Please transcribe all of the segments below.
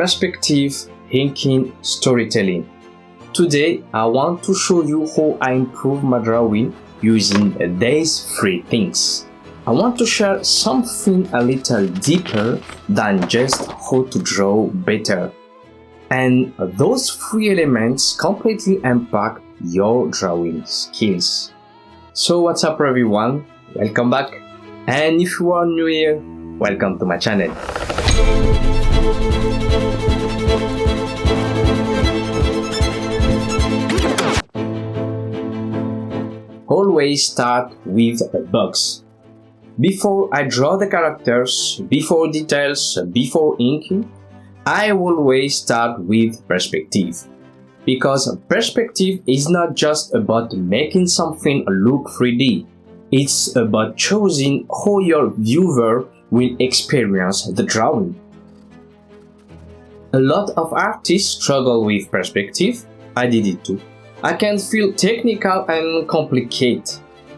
perspective, inking, storytelling. Today, I want to show you how I improve my drawing using these 3 things. I want to share something a little deeper than just how to draw better. And those 3 elements completely impact your drawing skills. So what's up everyone? Welcome back. And if you are new here, welcome to my channel. Always start with a box. Before I draw the characters, before details, before inking, I always start with perspective. Because perspective is not just about making something look 3D. It's about choosing how your viewer will experience the drawing. A lot of artists struggle with perspective. I did it too. I can feel technical and complicated.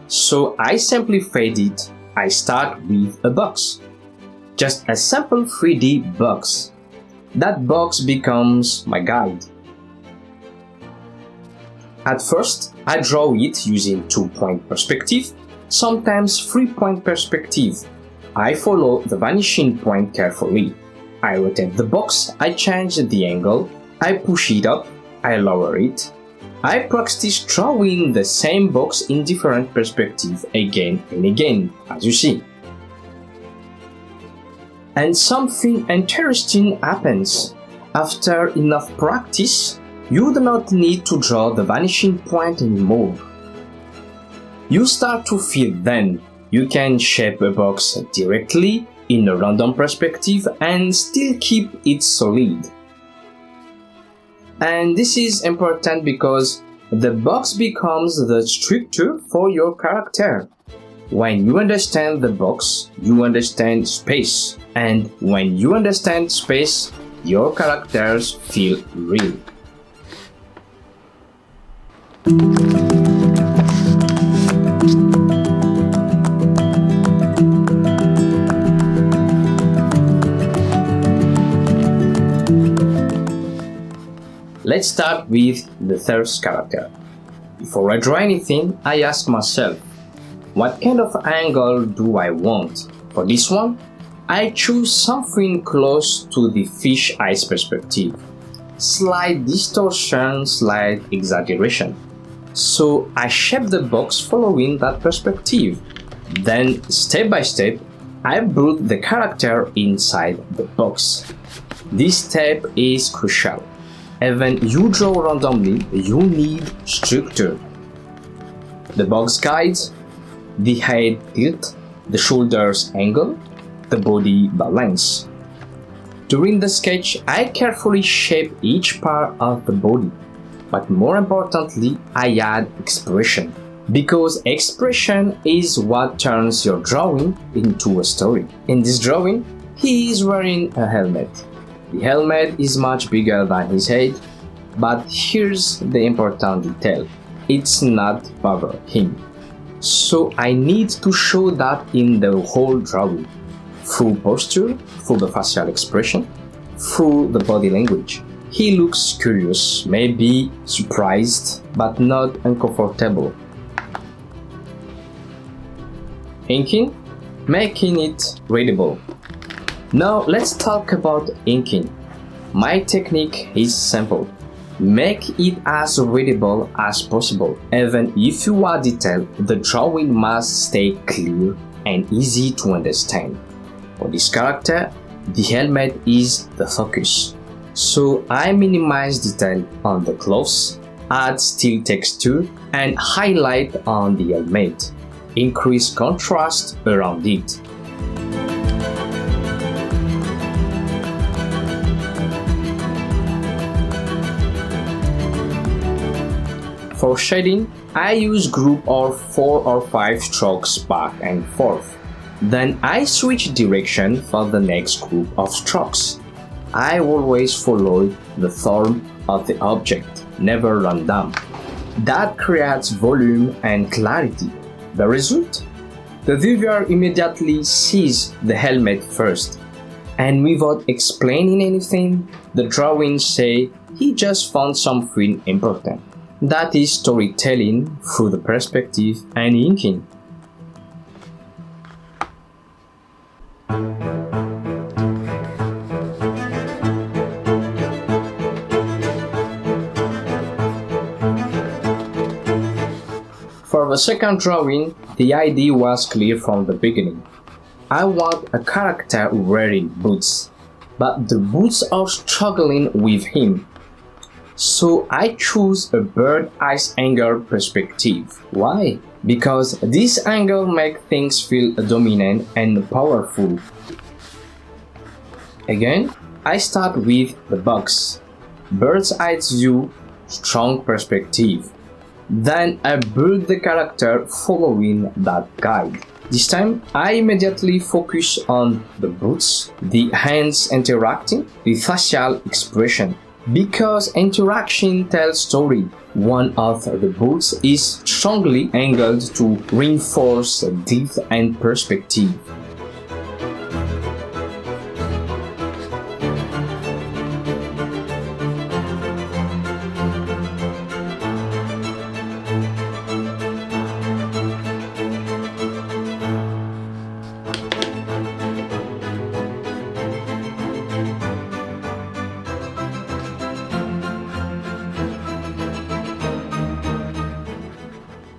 So I simplified it. I start with a box. Just a simple 3D box. That box becomes my guide. At first, I draw it using 2-point perspective, sometimes 3-point perspective. I follow the vanishing point carefully. I rotate the box, I change the angle, I push it up, I lower it. I practice drawing the same box in different perspectives again and again, as you see. And something interesting happens. After enough practice, you do not need to draw the vanishing point anymore. You start to feel then you can shape a box directly in a random perspective and still keep it solid. And this is important because the box becomes the structure for your character. When you understand the box, you understand space. And when you understand space, your characters feel real. Let's start with the first character. Before I draw anything, I ask myself, what kind of angle do I want? For this one, I choose something close to the fish eyes perspective. Slight distortion, slight exaggeration. So I shape the box following that perspective. Then, step by step, I build the character inside the box. This step is crucial. Even you draw randomly, you need structure. The box guides, the head tilt, the shoulders angle, the body balance. During the sketch, I carefully shape each part of the body, but more importantly, I add expression. Because expression is what turns your drawing into a story. In this drawing, he is wearing a helmet. The helmet is much bigger than his head, but here's the important detail. It's not over him. So I need to show that in the whole drawing. Through posture, through the facial expression, through the body language. He looks curious, maybe surprised, but not uncomfortable. Inking, making it readable. Now let's talk about inking. My technique is simple. Make it as readable as possible. Even if you add detail, the drawing must stay clear and easy to understand. For this character, the helmet is the focus. So I minimize detail on the clothes, add still texture, and highlight on the helmet. Increase contrast around it. For shading, I use group of 4 or 5 strokes back and forth. Then I switch direction for the next group of strokes. I always follow the form of the object, never random. That creates volume and clarity. The result? The viewer immediately sees the helmet first. And without explaining anything, the drawings say he just found something important. That is storytelling through the perspective and inking. For the second drawing, the idea was clear from the beginning. I want a character wearing boots, but the boots are struggling with him. So I choose a bird-eye angle perspective. Why? Because this angle makes things feel dominant and powerful. Again, I start with the box. Bird's eye view, strong perspective. Then I build the character following that guide. This time, I immediately focus on the boots, the hands interacting, the facial expression. Because interaction tells story, one of the boots is strongly angled to reinforce depth and perspective.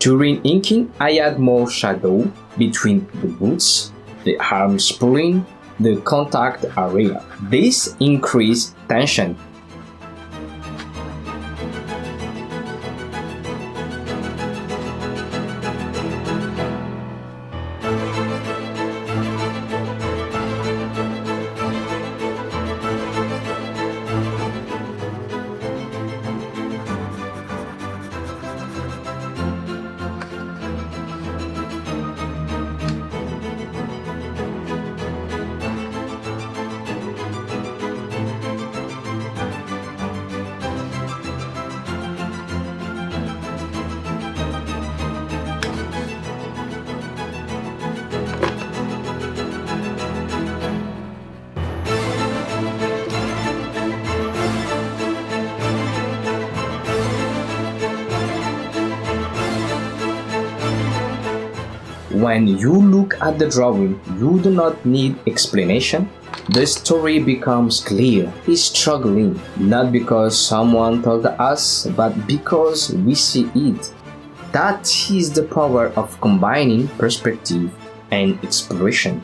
During inking, I add more shadow between the boots, the arms pulling, the contact area. This increases tension. When you look at the drawing, you do not need explanation. The story becomes clear. He's struggling, not because someone told us, but because we see it. That is the power of combining perspective and exploration.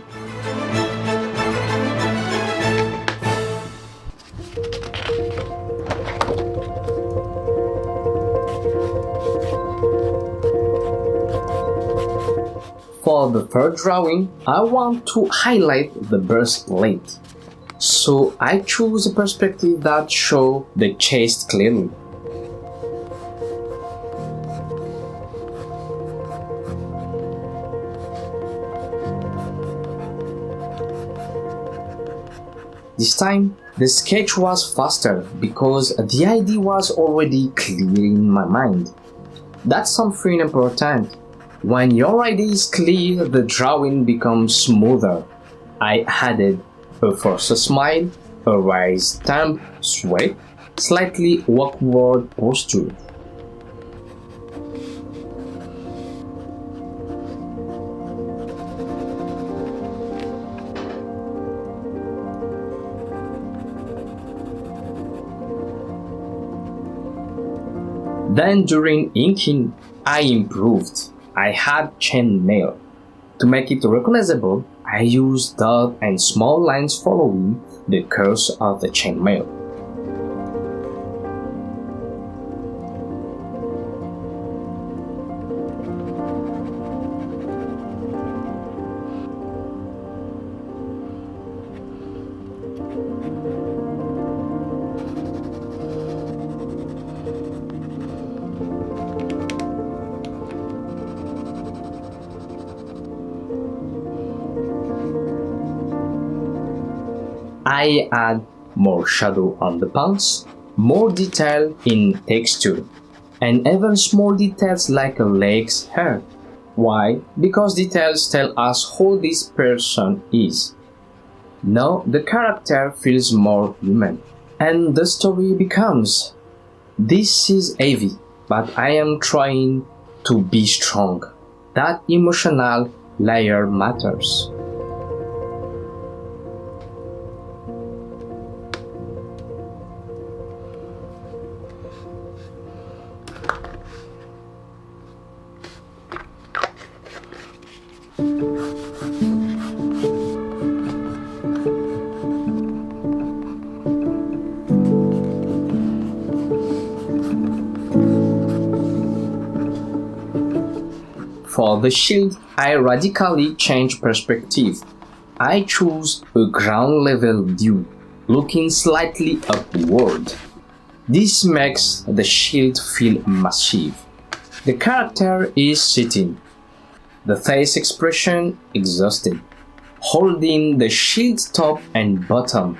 For the third drawing, I want to highlight the breastplate. So I choose a perspective that shows the chest clearly. This time, the sketch was faster because the idea was already clear in my mind. That's something important. When your idea is clear, the drawing becomes smoother. I added a forced smile, a raised thumb, sweat, slightly awkward posture. Then during inking, I improved. I had chainmail. To make it recognizable, I used dot and small lines following the curves of the chainmail. I add more shadow on the pants, more detail in texture, and even small details like a leg's hair. Why? Because details tell us who this person is. Now the character feels more human, and the story becomes, this is heavy, but I am trying to be strong. That emotional layer matters. For the shield, I radically change perspective. I choose a ground level view, looking slightly upward. This makes the shield feel massive. The character is sitting, the face expression exhausted, holding the shield top and bottom.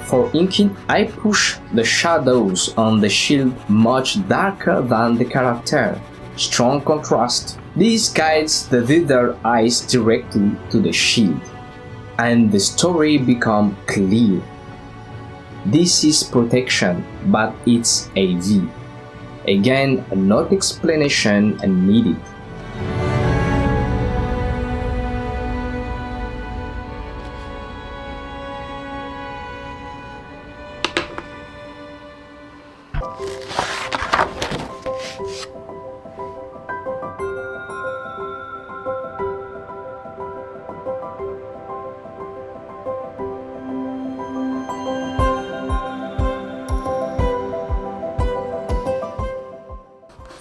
For inking, I push the shadows on the shield much darker than the character. Strong contrast. This guides the viewer eyes directly to the shield, and the story becomes clear. This is protection, but it's AV. Again, not explanation needed.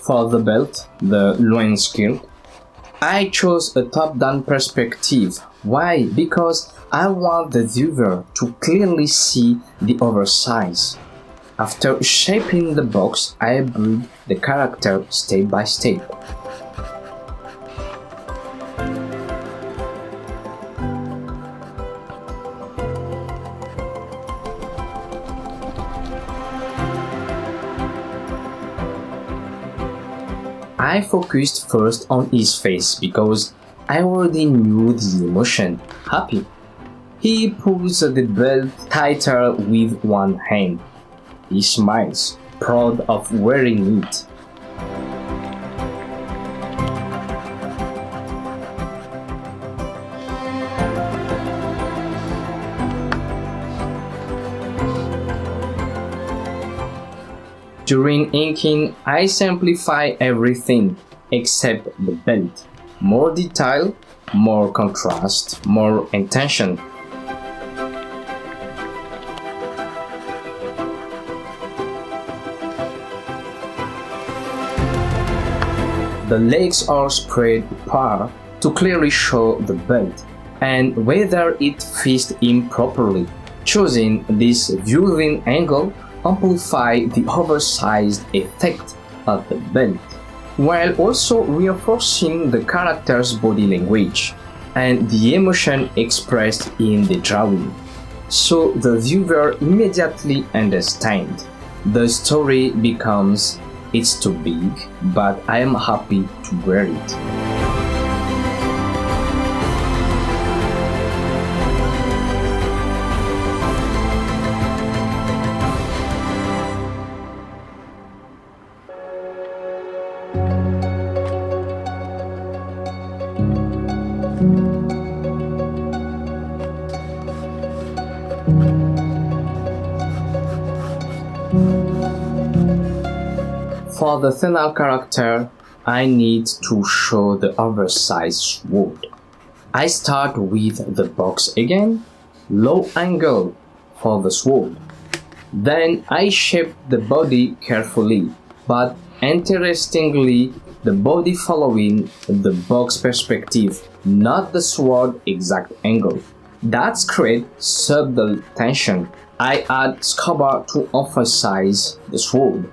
For the belt, the loin skirt, I chose a top-down perspective. Why? Because I want the viewer to clearly see the oversize. After shaping the box, I build the character step by step. I focused first on his face because I already knew the emotion, happy. He pulls the belt tighter with one hand. He smiles, proud of wearing it. During inking, I simplify everything except the belt. More detail, more contrast, more intention. The legs are spread apart to clearly show the belt and whether it fits him properly. Choosing this viewing angle amplify the oversized effect of the belt, while also reinforcing the character's body language and the emotion expressed in the drawing. So the viewer immediately understands. The story becomes, it's too big, but I am happy to wear it. For the final character, I need to show the oversized sword. I start with the box again, low angle for the sword, Then I shape the body carefully, but interestingly, the body following the box perspective, not the sword exact angle. That's create subtle tension. I add scuba to emphasize the sword.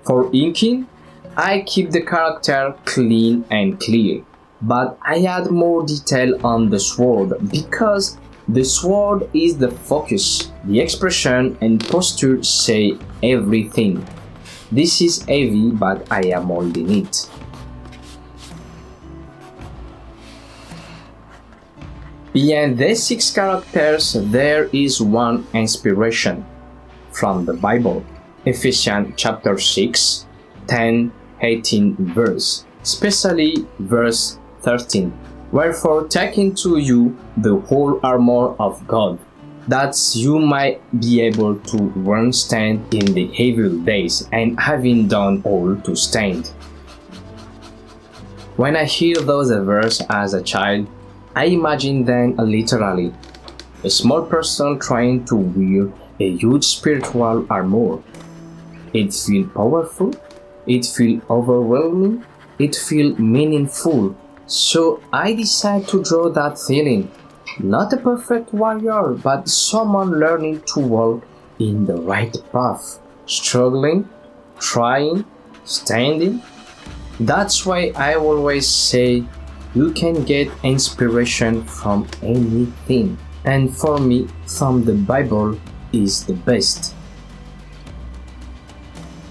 For inking, I keep the character clean and clear, but I add more detail on the sword because the sword is the focus. The expression and posture say everything. This is heavy, but I am holding it. Behind these 6 characters, there is one inspiration from the Bible. Ephesians chapter 6, 10, 18 verse, especially verse 13. Wherefore take unto you the whole armor of God, that you might be able to withstand in the evil days, and having done all to stand. When I hear those verses as a child, I imagine them literally. A small person trying to wear a huge spiritual armor. It feels powerful, it feels overwhelming, it feels meaningful. So I decide to draw that feeling. Not a perfect warrior, but someone learning to walk in the right path, struggling, trying, standing. That's why I always say you can get inspiration from anything, and for me, from the Bible is the best.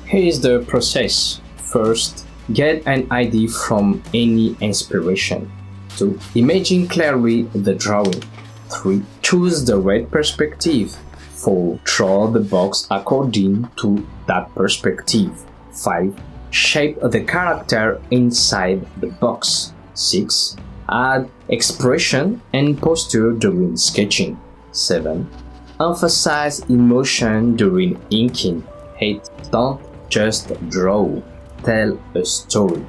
Here is the process. First, get an idea from any inspiration. 2. Imagine clearly the drawing. 3. Choose the right perspective. 4. Draw the box according to that perspective. 5. Shape the character inside the box. 6. Add expression and posture during sketching. 7. Emphasize emotion during inking. 8. Don't just draw. Tell a story.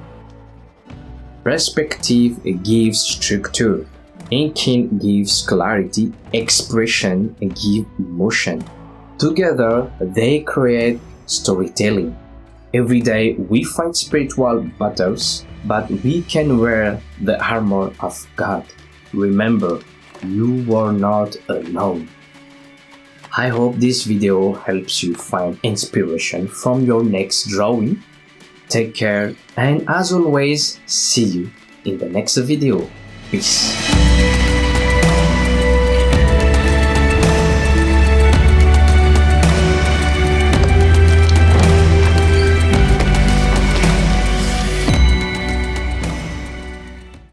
Perspective gives structure. Inking gives clarity. Expression gives emotion. Together, they create storytelling. Every day we fight spiritual battles, but we can wear the armor of God. Remember, you are not alone. I hope this video helps you find inspiration from your next drawing. Take care, and as always, see you in the next video. Peace.